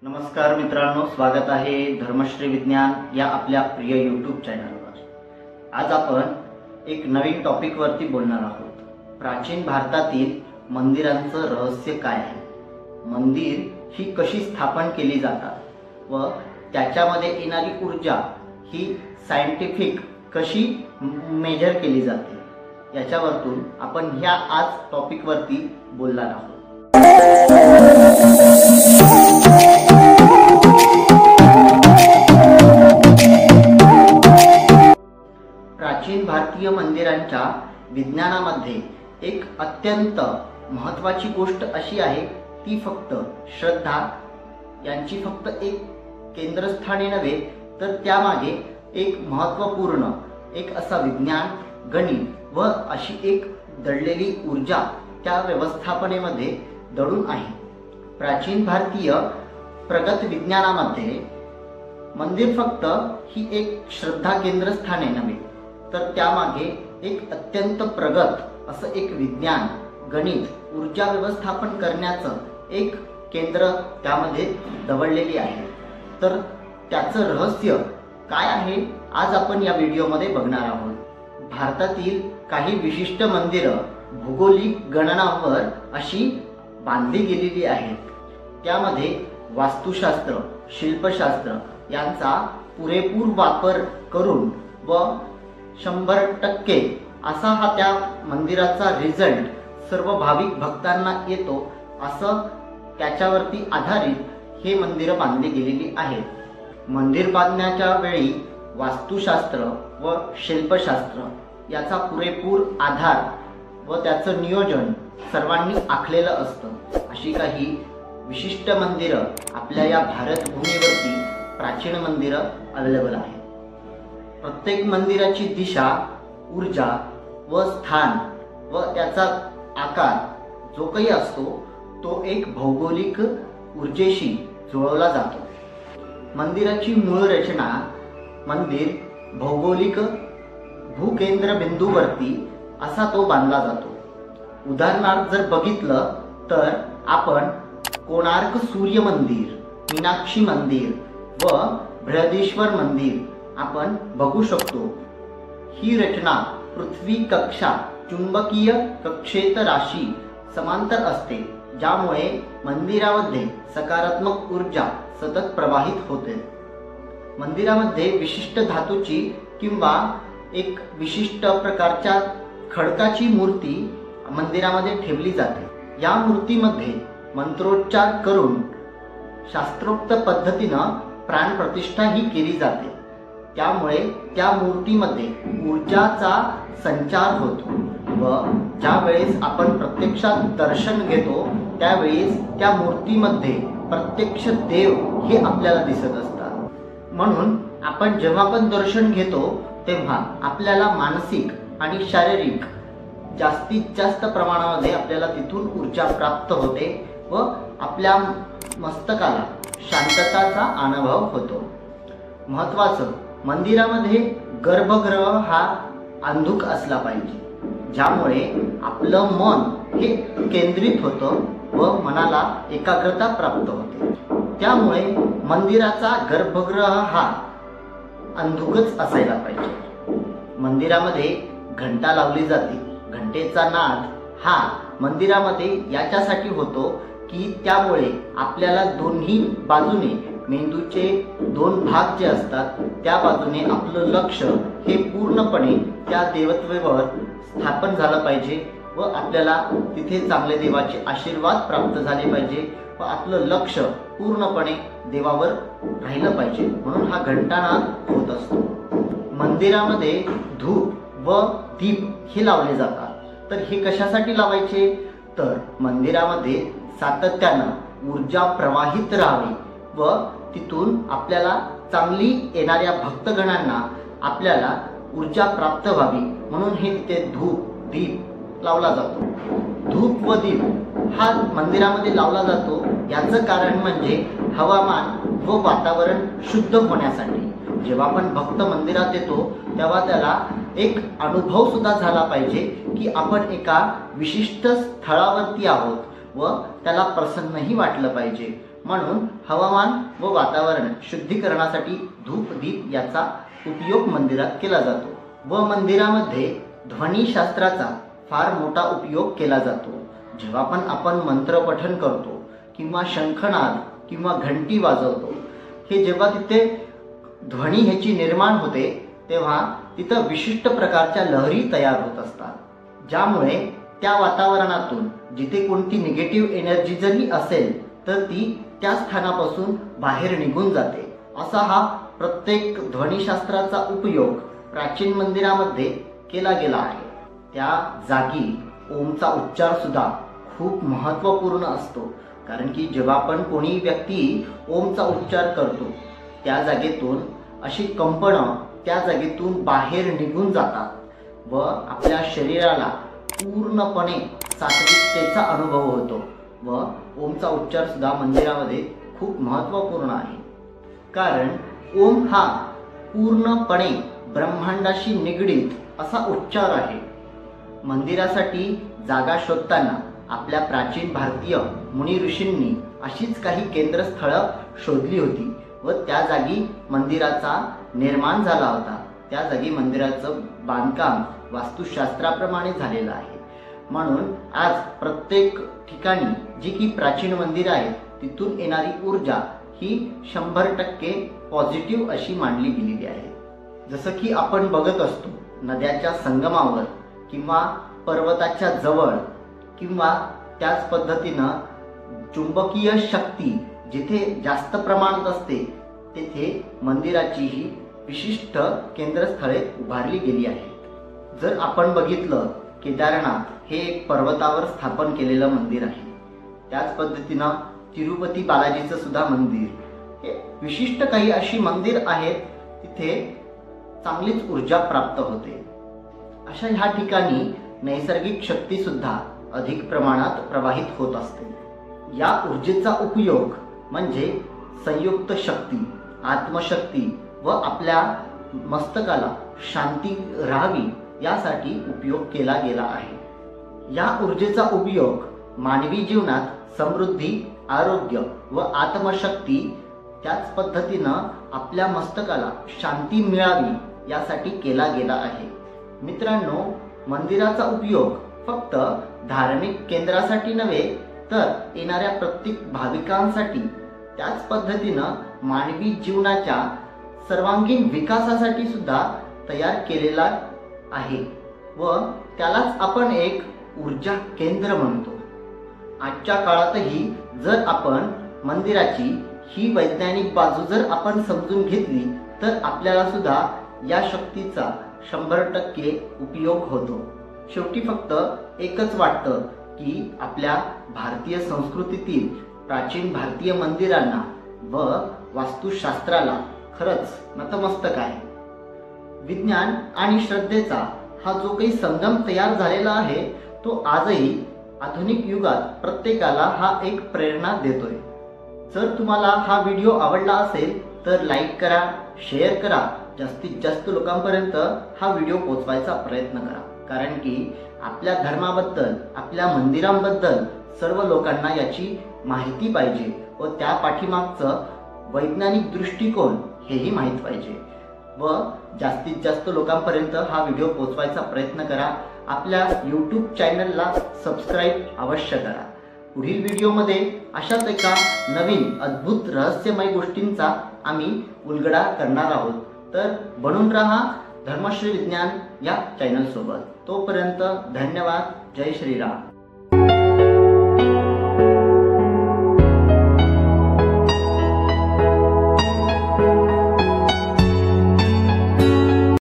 नमस्कार मित्रांनो, स्वागत आहे धर्मश्री विज्ञान या आपल्या प्रिय यूट्यूब चॅनलवर। आज आपण एक नवीन टॉपिक वरती बोलणार आहोत। प्राचीन भारतातील मंदिरांचं रहस्य काय आहे, मंदिर ही कशी स्थापन केली जातात व त्याच्यामध्ये येणारी ऊर्जा ही सायंटिफिक कशी मेजर केली जाते, याच्यावरतून आपण ह्या आज टॉपिक वरती बोलणार आहोत। प्राचीन भारतीय मंदिरांच्या विज्ञानामध्ये एक अत्यंत महत्त्वाची गोष्ट अशी आहे, ती फक्त श्रद्धा यांची फक्त एक केंद्रस्थानी नव्हे, तर त्यामागे एक महत्त्वपूर्ण एक असा विज्ञान, गणित व अशी एक दडलेली ऊर्जा त्या व्यवस्थापनेमध्ये दडून आहे। प्राचीन भारतीय प्रगत विज्ञानामध्ये मंदिर फक्त ही एक श्रद्धा केंद्रस्थाने नव्हे, तर त्यामागे एक अत्यंत प्रगत असं एक विज्ञान, गणित, ऊर्जा व्यवस्थापन करण्याचं एक केंद्र त्यामध्ये दवडलेली आहे। तर त्याचं रहस्य काय आहे, आज आपण या व्हिडिओमध्ये बघणार आहोत। भारतातील काही विशिष्ट मंदिरं भौगोलिक गणनावर अशी बांधली गेलेली आहेत, त्यामध्ये वास्तुशास्त्र, शिल्पशास्त्र यांचा पुरेपूर वापर करून व 100% असा हा त्या मंदिराचा रिझल्ट सर्व भाविक भक्तांना येतो, असं त्याच्यावरती आधारित हे मंदिरं बांधली गेलेली आहेत। मंदिर बांधण्याच्या वेळी वास्तुशास्त्र व शिल्पशास्त्र याचा पुरेपूर आधार व त्याचं नियोजन सर्वांनी आखलेलं असतं। अशी काही विशिष्ट मंदिरं आपल्या या भारत भूमीवरती प्राचीन मंदिरं अवेलेबल आहेत। प्रत्येक मंदिराची दिशा, ऊर्जा व स्थान व त्याचा आकार जो काही असतो, तो एक भौगोलिक ऊर्जेशी जुळवला जातो। मंदिराची मूळ रचना मंदिर भौगोलिक भूकेंद्र बिंदूवरती असा तो बांधला जातो। उदाहरणार्थ जर बघितलं तर आपण कोणार्क सूर्य मंदिर, मीनाक्षी मंदिर व बृहदीश्वर मंदिर आपण बघू शकतो। ही रचना पृथ्वी कक्षा चुंबकीय कक्षेत राशी समांतर असते, ज्यामुळे मंदिरामध्ये सकारात्मक ऊर्जा सतत प्रवाहित होते। मंदिरामध्ये विशिष्ट धातूची किंवा एक विशिष्ट प्रकारच्या खडकाची मूर्ती मंदिरामध्ये ठेवली जाते। या मूर्तीमध्ये मंत्रोच्चार करून शास्त्रोक्त पद्धतीनं प्राणप्रतिष्ठा ही केली जाते, त्यामुळे त्या मूर्तीमध्ये ऊर्जाचा संचार होतो व ज्यावेळेस आपण प्रत्यक्षात दर्शन घेतो, त्यावेळेस त्या मूर्तीमध्ये प्रत्यक्ष देव हे आपल्याला दिसत असतात। म्हणून आपण जेव्हा पण दर्शन घेतो, तेव्हा आपल्याला मानसिक आणि शारीरिक जास्तीत जास्त प्रमाणामध्ये आपल्याला तिथून ऊर्जा प्राप्त होते व आपल्या मस्तकाला शांतताचा अनुभव होतो। महत्त्वाचं, मंदिरामध्ये गर्भगृह हा अंधुक असला पाहिजे, ज्यामुळे आपलं मन हे केंद्रित होतं व मनाला एकाग्रता प्राप्त होते। त्यामुळे मंदिराचा गर्भगृह हा अंधुकच असायला पाहिजे। मंदिरामध्ये घंटा लावली जाते। घंटेचा नाद हा मंदिरामध्ये याच्यासाठी होतो की त्यामुळे आपल्याला दोन्ही बाजूने मेंदूचे दोन भाग जे असतात, त्या बाजूने आपलं लक्ष हे पूर्णपणे त्या देवत्वेवर स्थापन झालं पाहिजे व आपल्याला तिथे चांगले देवाचे आशीर्वाद प्राप्त झाले पाहिजे व आपलं लक्ष पूर्णपणे देवावर राहिलं पाहिजे, म्हणून हा घंटानाद होत असतो। मंदिरामध्ये धूप व दीप हे लावले जातात। तर हे कशासाठी लावायचे, तर मंदिरामध्ये सातत्यानं ऊर्जा प्रवाहित राहावी व तिथून आपल्याला चांगली येणाऱ्या भक्तगणांना आपल्याला ऊर्जा प्राप्त व्हावी, म्हणून हे तिथे धूप दीप लावला जातो। धूप व दीप हा मंदिरामध्ये लावला जातो, याचं कारण म्हणजे हवामान व वातावरण शुद्ध होण्यासाठी। जेव्हा आपण भक्त मंदिरात येतो, तेव्हा त्याला एक अनुभव सुद्धा झाला पाहिजे की आपण एका विशिष्ट स्थळावरती आहोत व त्याला प्रसन्नही वाटलं पाहिजे म्हणून हवामान व वातावरण शुद्धीकरणासाठी धूप दीप याचा उपयोग मंदिरात केला जातो व मंदिरामध्ये ध्वनिशास्त्राचा फार मोठा उपयोग केला जातो। जेव्हा पण आपण मंत्र पठण करतो किंवा शंखनाद किंवा घंटी वाजवतो, हे जेव्हा तिथे ध्वनी ह्याची निर्माण होते तेव्हा तिथं विशिष्ट प्रकारच्या लहरी तयार होत असतात, ज्यामुळे त्या वातावरणातून जिथे कोणती निगेटिव्ह एनर्जी जरी असेल तर ती त्या स्थानापासून बाहेर निघून जाते। असा हा प्रत्येक ध्वनिशास्त्राचा उपयोग प्राचीन मंदिरामध्ये केला गेला आहे। त्या जागी ओमचा उच्चार सुद्धा खूप महत्त्वपूर्ण असतो, कारण की जेव्हा पण कोणी व्यक्ती ओमचा उच्चार करतो त्या जागेतून अशी कंपनं त्या जागेतून बाहेर निघून जातात व आपल्या शरीराला पूर्णपणे सात्विकतेचा अनुभव होतो व ओमचा उच्चार सुद्धा मंदिरामध्ये खूप महत्त्वपूर्ण आहे। कारण ओम हा पूर्णपणे ब्रह्मांडाशी निगडीत असा उच्चार आहे। मंदिरासाठी जागा शोधताना आपल्या प्राचीन भारतीय मुनी ऋषींनी अशीच काही केंद्रस्थळं शोधली होती व त्या जागी मंदिराचा निर्माण झाला होता। त्या जागी मंदिराचं बांधकाम वास्तुशास्त्राप्रमाणे झालेलं आहे। म्हणून आज प्रत्येक ठिकाणी जी की प्राचीन मंदिर आहेत तिथून येणारी ऊर्जा ही 100% पॉझिटिव्ह अशी मानली गेलेली आहे। जसं की आपण बघत असतो नद्याच्या संगमावर किंवा पर्वताच्या जवळ किंवा त्याच पद्धतीनं चुंबकीय शक्ती जिथे जास्त प्रमाणात असते तेथे मंदिराची ही विशिष्ट केंद्रस्थळे उभारली गेली आहेत। जर आपण बघितलं केदारनाथ हे एक पर्वतावर स्थापन केलेलं मंदिर आहे। त्याच पद्धतीनं तिरुपती बालाजीचं सुद्धा मंदिर, हे विशिष्ट काही अशी मंदिर आहेत तिथे चांगलीच ऊर्जा प्राप्त होते। अशा ह्या ठिकाणी नैसर्गिक शक्ती सुद्धा अधिक प्रमाणात प्रवाहित होत असते। या ऊर्जेचा उपयोग म्हणजे संयुक्त शक्ती, आत्मशक्ती व आपल्या मस्तकाला शांती राहावी यासाठी उपयोग केला गेला आहे। या ऊर्जेचा उपयोग मानवी जीवनात समृद्धी, आरोग्य व आत्मशक्ती, त्याच पद्धतीनं आपल्या मस्तकाला शांती मिळावी यासाठी केला गेला आहे। मित्रांनो, मंदिराचा उपयोग फक्त धार्मिक केंद्रासाठी नव्हे तर येणाऱ्या प्रत्येक भाविकांसाठी, त्याच पद्धतीनं मानवी जीवनाच्या सर्वांगीण विकासासाठी सुद्धा तयार केलेला आहे व त्यालाच आपण एक ऊर्जा केंद्र म्हणतो। आजच्या काळातही जर आपण मंदिराची ही वैज्ञानिक बाजू जर आपण समजून घेतली तर आपल्याला सुद्धा या शक्तीचा 100% उपयोग होतो। शेवटी फक्त एकच वाटतं की आपल्या भारतीय संस्कृतीतील प्राचीन भारतीय मंदिरांना व वास्तुशास्त्राला खरंच नतमस्तक आहे। विज्ञान आणि श्रद्धेचा हा जो काही संगम तयार झालेला आहे तो आजही आधुनिक युगात प्रत्येकाला हा एक प्रेरणा देतोय। जर तुम्हाला हा व्हिडिओ आवडला असेल तर लाईक करा, शेअर करा, जास्तीत जास्त लोकांपर्यंत हा व्हिडिओ पोहोचवायचा प्रयत्न करा, कारण की आपल्या धर्माबद्दल, आपल्या मंदिरांबद्दल सर्व लोकांना याची माहिती पाहिजे व त्या पाठीमागचं वैज्ञानिक दृष्टिकोन हेही माहीत पाहिजे व जास्तीत जास्त लोकांपर्यंत हा व्हिडिओ पोहोचवायचा प्रयत्न करा। आपल्या यूट्यूब चॅनलला सबस्क्राईब अवश्य करा। पुढील व्हिडिओमध्ये अशाच एका नवीन अद्भुत रहस्यमय गोष्टींचा आम्ही उलगडा करणार आहोत, तर बनून राहा धर्मश्री विज्ञान या चॅनल सोबत। तोपर्यंत धन्यवाद। जय श्रीराम।